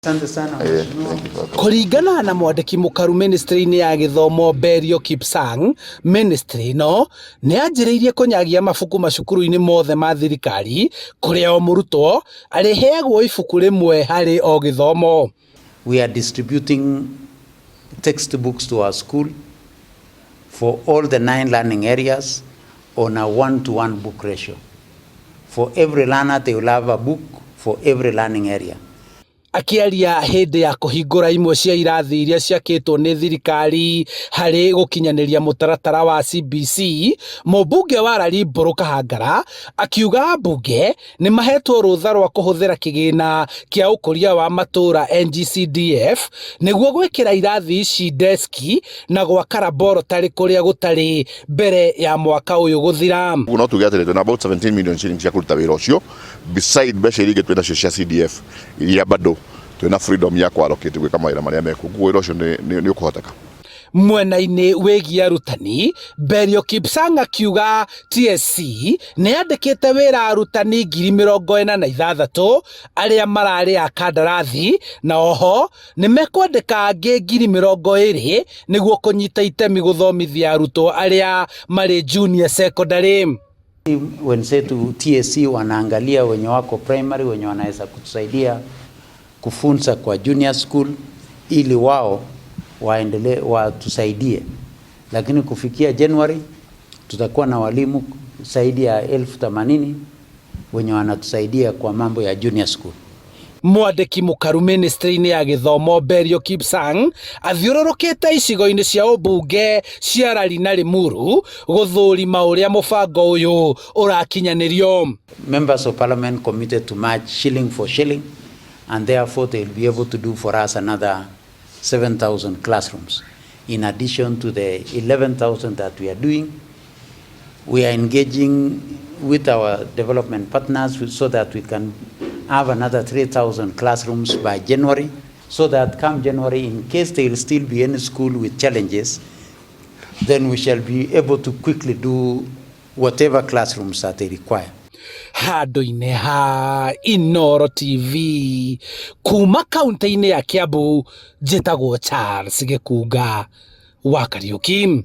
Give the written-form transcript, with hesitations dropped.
Asante sana. Kũringana na mwandĩki mũkaru ministry-inĩ ya gĩthomo Berio Kipsang, ministry no nĩ anjĩrĩirie kũnyagia mabuku macukuru-inĩ mothe ma thirikari kũrĩa o mũrutwo arĩheagwo ibuku rĩmwe harĩ o gĩthomo. We are distributing textbooks to our school for all the 9 learning areas on a 1-to-1 book ratio. For every learner they will have a book for every learning area. Akĩaria hĩndĩ ya kũhingũra imwe cia irathi iria ciakĩtwo nĩ thirikari harĩ gũkinyanĩria mũtaratara wa CBC, mũmbunge wa Rari Mbũrũ Kahangara akiuga ambunge nĩ mahetwo rũtha rwa kũhũthĩra kĩgĩna kĩa ũkũria wa matũũra NGCDF nĩguo gwĩkĩra irathi ici deski na gwaka laboratory kũrĩa gũtarĩ mbere ya mwaka ũyũ gũthira. No tuge atĩ twĩna about 17 million shillings cia kũruta wĩra ũcio beside mbeca iria twĩna cio cia CDF iria bado twĩna freedom ya kwalocate gwĩka mawĩra marĩa mekuo. Nguo ũcio nĩ ũkũhoteka. Mwena-inĩ wĩgiĩ arutani, Berio Kipsang akiuga TSC nĩ yandĩkĩte wĩra arutani 46,000 arĩa mararĩ a kandarathi, na oho nĩ mekwandĩka angĩ 20,000 nĩguo kũnyita itemi gũthomithia arutwo arĩa marĩ junior secondary. Wenzetu TSC wanaangalia wenye wako primary, wenye wanaweza kutusaidia kufunza kwa junior school ili wao waendelee watusaidie, lakini kufikia January tutakuwa na walimu zaidi ya 80,000 wenye wanatusaidia kwa mambo ya junior school. Mwandĩki mũkaru ministry-inĩ ya gĩthomo Berio Kipsang athiũrũrũkĩte icigo-inĩ cia ũmbunge cia Rari na Limuru gũthũrima ũrĩa mũbango ũyũ ũrakinyanĩrio. Members of Parliament committed to match shilling for shilling, and therefore they will be able to do for us another 7,000 classrooms. In addition to the 11,000 that we are doing, we are engaging with our development partners so that we can have another 3,000 classrooms by January, so that come January, in case there will still be any school with challenges, then we shall be able to quickly do whatever classrooms that they require. Handũ-inĩ ha Inooro TV kuma kaunti-inĩ ya Kiambu, njĩtagwo Charles Gĩkunga wa Kariũki.